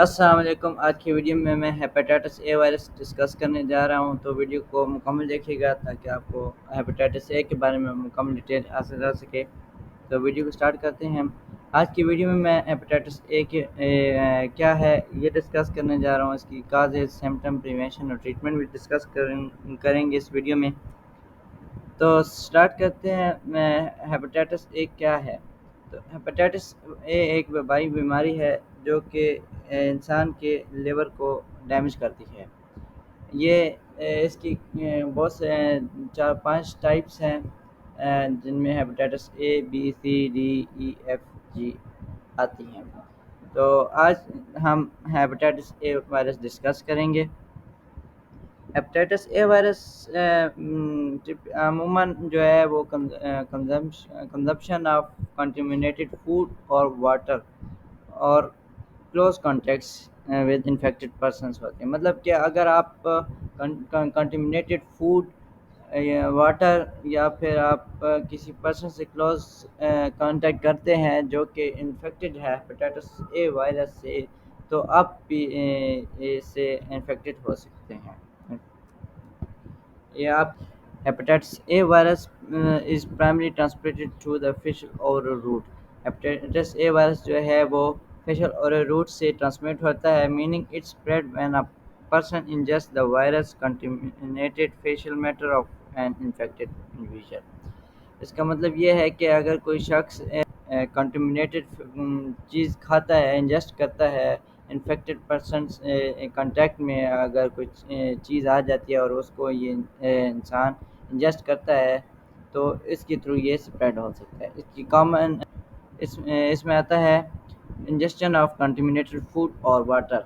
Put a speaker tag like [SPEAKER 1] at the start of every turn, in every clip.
[SPEAKER 1] السلام علیکم۔ آج کی ویڈیو میں ہیپیٹائٹس اے وائرس ڈسکس کرنے جا رہا ہوں، تو ویڈیو کو مکمل دیکھیے گا تاکہ آپ کو ہیپیٹائٹس اے کے بارے میں مکمل ڈیٹیل حاصل ہو سکے۔ تو ویڈیو کو سٹارٹ کرتے ہیں۔ آج کی ویڈیو میں ہیپیٹائٹس اے کے کیا ہے یہ ڈسکس کرنے جا رہا ہوں۔ اس کی کازز، سمپٹم، پریونشن اور ٹریٹمنٹ بھی ڈسکس کریں گے اس ویڈیو میں۔ تو سٹارٹ کرتے ہیں، ہیپیٹائٹس اے کیا ہے۔ تو ہیپیٹائٹس اے ایک وبائی بیماری ہے جو کہ انسان کے لیور کو ڈیمیج کرتی ہے۔ یہ اس کی بہت سے 4-5 ٹائپس ہیں، جن میں hepatitis A, B, C, D, E, F, G آتی ہیں۔ تو آج ہم ہیپیٹائٹس اے وائرس ڈسکس کریں گے۔ ہیپیٹائٹس اے وائرس عموماً جو ہے وہ کنزمپشن آف کنٹامینیٹڈ فوڈ اور واٹر اور close contacts with infected persons ہوتے ہیں۔ مطلب کہ اگر آپ کنٹامینیٹڈ فوڈ، واٹر یا پھر آپ کسی پرسن سے کلوز کانٹیکٹ کرتے ہیں جو کہ انفیکٹڈ ہے ہیپیٹائٹس اے وائرس سے، تو آپ بھی اس سے انفیکٹڈ ہو سکتے ہیں۔ Hepatitis A virus is primarily transmitted through the facial oral route. Hepatitis A virus جو ہے وہ facial oral route سے transmit ہوتا ہے، meaning it spread when a person ingests the virus contaminated facial matter of an infected individual. اس کا مطلب یہ ہے کہ اگر کوئی شخص کنٹامینیٹڈ چیز کھاتا ہے، انجسٹ کرتا ہے، انفیکٹڈ پرسنس کانٹیکٹ میں اگر کچھ چیز آ جاتی ہے اور اس کو یہ انسان انجسٹ کرتا ہے تو اس کے تھرو یہ اسپریڈ ہو سکتا ہے۔ اس کی کامن اس میں آتا ہے انجسشن آف کنٹامینیٹڈ فوڈ اور واٹر۔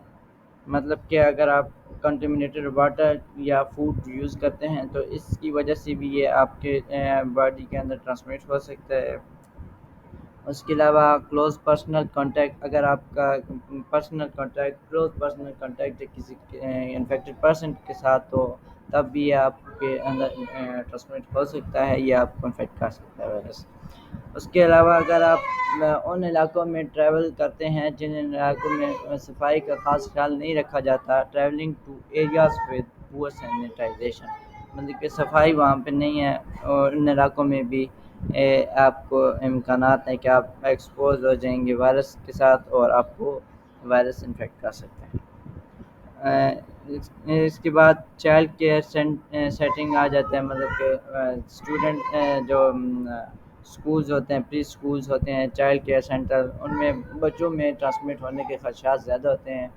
[SPEAKER 1] مطلب کہ اگر آپ کنٹامینیٹڈ واٹر یا فوڈ یوز کرتے ہیں تو اس کی وجہ سے بھی یہ آپ کے باڈی کے اندر ٹرانسمٹ ہو سکتا ہے۔ اس کے علاوہ کلوز پرسنل کانٹیکٹ، اگر آپ کا کلوز پرسنل کانٹیکٹ کسی انفیکٹڈ پرسن کے ساتھ ہو تب بھی یہ آپ کے اندر ٹرانسمٹ ہو سکتا ہے، یہ آپ کو انفیکٹ کر سکتا ہے وائرس۔ اس کے علاوہ اگر آپ ان علاقوں میں ٹریول کرتے ہیں جن علاقوں میں صفائی کا خاص خیال نہیں رکھا جاتا، ٹریولنگ ٹو ایریاز ود پور سینیٹائزیشن، مطلب کہ صفائی وہاں پہ نہیں ہے، اور ان علاقوں میں بھی آپ کو امکانات ہیں کہ آپ ایکسپوز ہو جائیں گے وائرس کے ساتھ اور آپ کو وائرس انفیکٹ کر سکتے ہیں۔ اس کے بعد چائلڈ کیئر سیٹنگ آ جاتا ہے، مطلب کہ اسٹوڈنٹ جو سکولز ہوتے ہیں، پری سکولز ہوتے ہیں، چائلڈ کیئر سینٹر، ان میں بچوں میں ٹرانسمٹ ہونے کے خدشات زیادہ ہوتے ہیں۔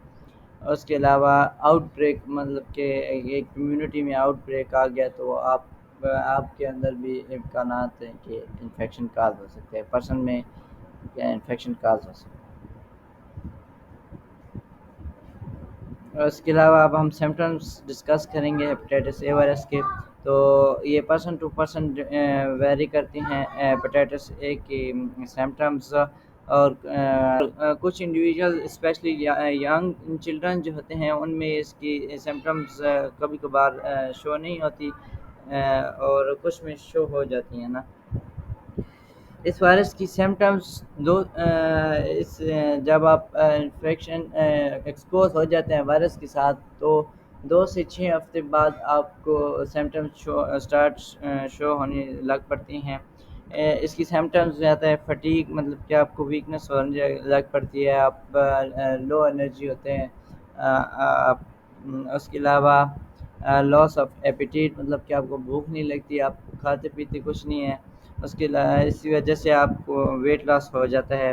[SPEAKER 1] اس کے علاوہ آؤٹ بریک، مطلب کہ ایک کمیونٹی میں آؤٹ بریک آ گیا تو آپ کے اندر بھی امکانات ہیں کہ انفیکشن کاز ہو سکتے ہیں، پرسن میں انفیکشن کاز ہو سکتے ہیں۔ اس کے علاوہ اب ہم سمپٹمس ڈسکس کریں گے ہیپیٹائٹس اے وائرس کے۔ تو یہ پرسن ٹو پرسن ویری کرتی ہیں ہیپیٹائٹس اے کی سمپٹمس، اور کچھ انڈیویجول اسپیشلی ینگ چلڈرن جو ہوتے ہیں ان میں اس کی سمپٹمس کبھی کبھار شو نہیں ہوتی، اور کچھ میں شو ہو جاتی ہیں نا۔ اس وائرس کی سمپٹمس جب آپ انفیکشن ایکسپوز ہو جاتے ہیں وائرس کے ساتھ تو 2 سے 6 ہفتے بعد آپ کو سمپٹمس شو ہونے لگ پڑتی ہیں۔ اس کی سمپٹمز آتا ہے فٹیگ، مطلب کہ آپ کو ویکنس ہونے لگ پڑتی ہے، آپ لو انرجی ہوتے ہیں۔ اس کے علاوہ لاس آف ایپیٹیٹ، مطلب کہ آپ کو بھوک نہیں لگتی، آپ کھاتے پیتے کچھ نہیں ہے۔ اس کے اسی وجہ سے آپ کو ویٹ لاس ہو جاتا ہے،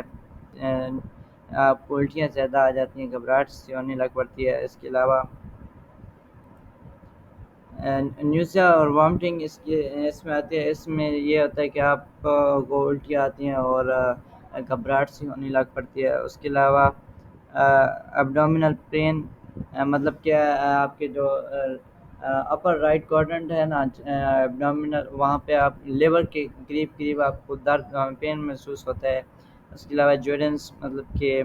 [SPEAKER 1] آپ کو الٹیاں زیادہ آ جاتی ہیں، گھبراہٹ سی ہونے لگ پڑتی ہے۔ اس کے علاوہ نیوزیا اور وامٹنگ اس میں آتی ہے۔ اس میں یہ ہوتا ہے کہ آپ کو الٹیاں آتی ہیں اور گھبراہٹ سی ہونے لگ پڑتی ہے۔ اس کے علاوہ ایبڈومینل پین، مطلب کہ آپ کے جو اپر رائٹ کوارٹرنٹ ہے نا، ایبڈومینل، وہاں پہ آپ لیور کے قریب آپ کو درد، پین محسوس ہوتا ہے۔ اس کے علاوہ جوائنٹس، مطلب کہ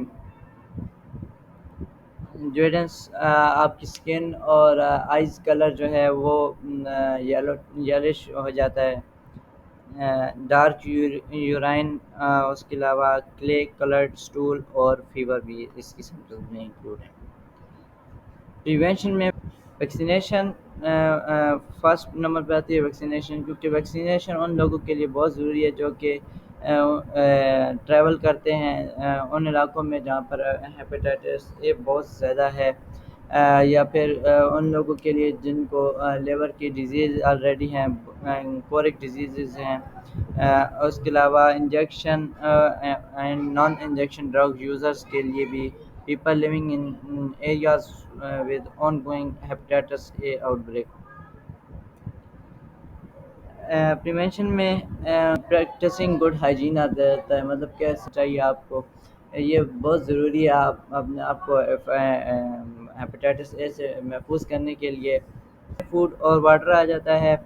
[SPEAKER 1] جوائنٹس، آپ کی سکن اور آئز کلر جو ہے وہ یلوش ہو جاتا ہے۔ ڈارک یورائن، اس کے علاوہ کلے کلرڈ اسٹول اور فیور بھی اس کی سمپٹمز میں انکلوڈ ہیں۔ پریونشن میں ویکسینیشن فرسٹ نمبر پہ آتی ہے ویکسینیشن، کیونکہ ویکسینیشن ان لوگوں کے لیے بہت ضروری ہے جو کہ ٹریول کرتے ہیں ان علاقوں میں جہاں پر ہیپیٹائٹس اے بہت زیادہ ہے، یا پھر ان لوگوں کے لیے جن کو لیور کی ڈیزیز آلریڈی ہیں، کورک ڈیزیزز ہیں۔ اس کے علاوہ injection and non injection drug users کے لیے بھی، people living in areas with ongoing hepatitis A outbreak۔ Prevention میں پریکٹسنگ گڈ ہائیجین آتا رہتا ہے، مطلب کیسے چاہیے آپ کو، یہ بہت ضروری ہے آپ اپنے آپ کو ہیپیٹائٹس اے سے محفوظ کرنے کے لیے۔ فوڈ اور واٹر آ جاتا ہے،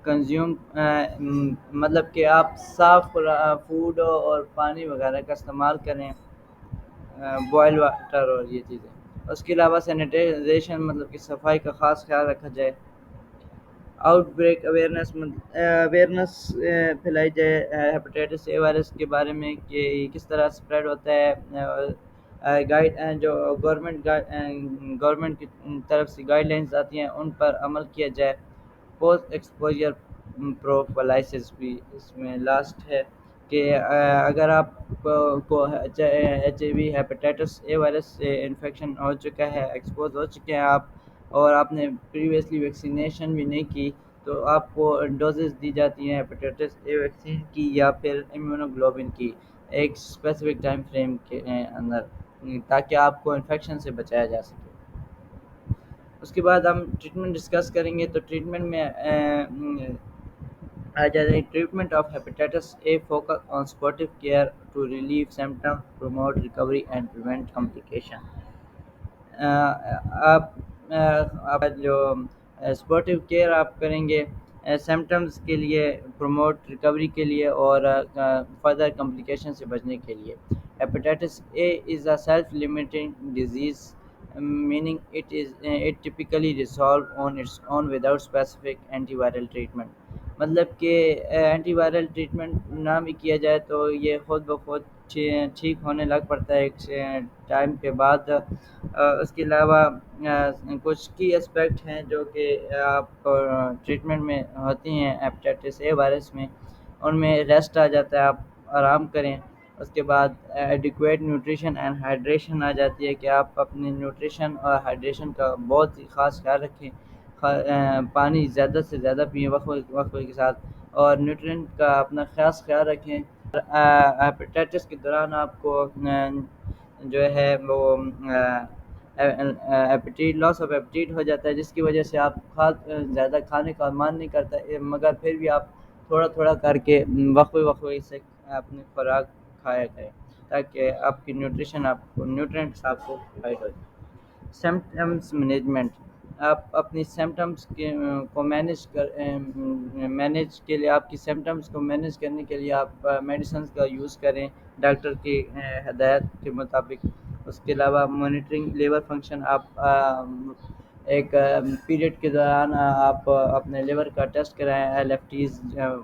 [SPEAKER 1] کنزیوم مطلب کہ آپ صاف فوڈ اور پانی وغیرہ کا استعمال کریں، بوائل واٹر اور یہ چیزیں۔ اس کے علاوہ سینیٹائزیشن مطلب کہ صفائی کا خاص خیال رکھا جائے۔ آؤٹ بریک اویئرنیس پھیلائی جائے ہیپیٹائٹس اے وائرس کے بارے میں کہ یہ کس طرح اسپریڈ ہوتا ہے، گائیڈ جو گورنمنٹ کی طرف سے گائیڈ لائنز آتی ہیں ان پر عمل کیا جائے۔ پوسٹ ایکسپوجر پروفیلائسس بھی اس میں لاسٹ ہے کہ اگر آپ کو H I V hepatitis A virus سے انفیکشن ہو چکا ہے، ایکسپوز ہو چکے ہیں آپ، اور آپ نے پریویسلی ویکسینیشن بھی نہیں کی، تو آپ کو ڈوزز دی جاتی ہیں ہیپیٹائٹس اے ویکسین کی یا پھر امیونوگلوبن کی ایک اسپیسیفک ٹائم فریم کے اندر، تاکہ آپ کو انفیکشن سے بچایا جا سکے۔ اس کے بعد ہم ٹریٹمنٹ ڈسکس کریں گے، تو ٹریٹمنٹ میں آ جاتے ہیں treatment of hepatitis A focus on supportive care to relieve symptom, promote recovery and prevent complication. آپ جو سپورٹیو کیئر آپ کریں گے سمپٹمز کے لیے، پروموٹ ریکوری کے لیے، اور فردر کمپلیکیشن سے بچنے کے لیے۔ Hepatitis a is a self limiting disease meaning it typically resolve on its own without specific antiviral treatment۔ مطلب کہ اینٹی وائرل ٹریٹمنٹ نہ بھی کیا جائے تو یہ خود بخود ٹھیک ہونے لگ پڑتا ہے ایک ٹائم کے بعد۔ اس کے علاوہ کچھ کی اسپیکٹ ہیں جو کہ آپ ٹریٹمنٹ میں ہوتی ہیں ہیپیٹائٹس اے وائرس میں، ان میں ریسٹ آ جاتا ہے، آپ آرام کریں۔ اس کے بعد ایڈیکویٹ نیوٹریشن اینڈ ہائیڈریشن آ جاتی ہے کہ آپ اپنے نیوٹریشن اور ہائیڈریشن کا بہت ہی خاص خیال رکھیں، پانی زیادہ سے زیادہ پئیں وقت کے ساتھ، اور نیوٹرینٹ کا اپنا خاص خیال رکھیں۔ ہیپیٹائٹس کے دوران آپ کو جو ہے وہ لاس آف ایپیٹیٹ ہو جاتا ہے، جس کی وجہ سے آپ زیادہ کھانے کا من نہیں کرتا، مگر پھر بھی آپ تھوڑا تھوڑا کر کے وقفے سے اپنی خوراک کھایا کریں، تاکہ آپ کی نیوٹرینٹس آپ کو پرووائڈ ہو جائیں۔ سمپٹمز مینجمنٹ، آپ اپنی سمپٹمز کو مینیج کے لیے، آپ کی سمپٹمز کو مینیج کرنے کے لیے آپ میڈیسنز کا یوز کریں ڈاکٹر کی ہدایت کے مطابق۔ اس کے علاوہ مانیٹرنگ لیور فنکشن، آپ ایک پیریڈ کے دوران آپ اپنے لیور کا ٹیسٹ کرائیں، L F Ts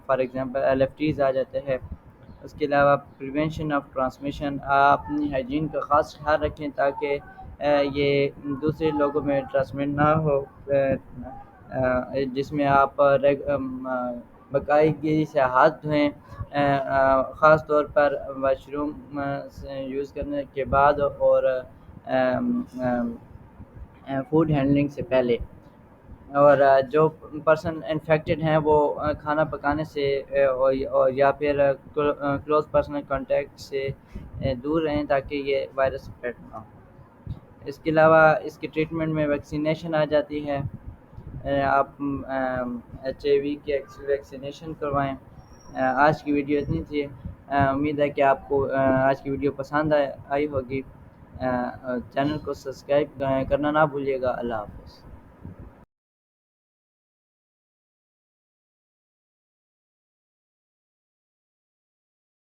[SPEAKER 1] for example L F Ts آ جاتے ہیں۔ اس کے علاوہ پریونشن آف ٹرانسمیشن، آپ اپنی ہائیجین کا خاص خیال رکھیں تاکہ یہ دوسرے لوگوں میں ٹرانسمٹ نہ ہو، جس میں آپ باقاعدگی سے ہاتھ دھوئیں، خاص طور پر واش روم یوز کرنے کے بعد اور فوڈ ہینڈلنگ سے پہلے۔ اور جو پرسن انفیکٹڈ ہیں وہ کھانا پکانے سے یا پھر کلوز پرسنل کانٹیکٹ سے دور رہیں تاکہ یہ وائرس اسپریڈ نہ ہو۔ اس کے علاوہ اس کے ٹریٹمنٹ میں ویکسینیشن آ جاتی ہے، آپ ایچ آئی وی کی ویکسینیشن کروائیں۔ آج کی ویڈیو اتنی تھی، امید ہے کہ آپ کو آج کی ویڈیو پسند آئی ہوگی۔ چینل کو سبسکرائب کرنا نہ بھولیے گا۔ اللہ حافظ۔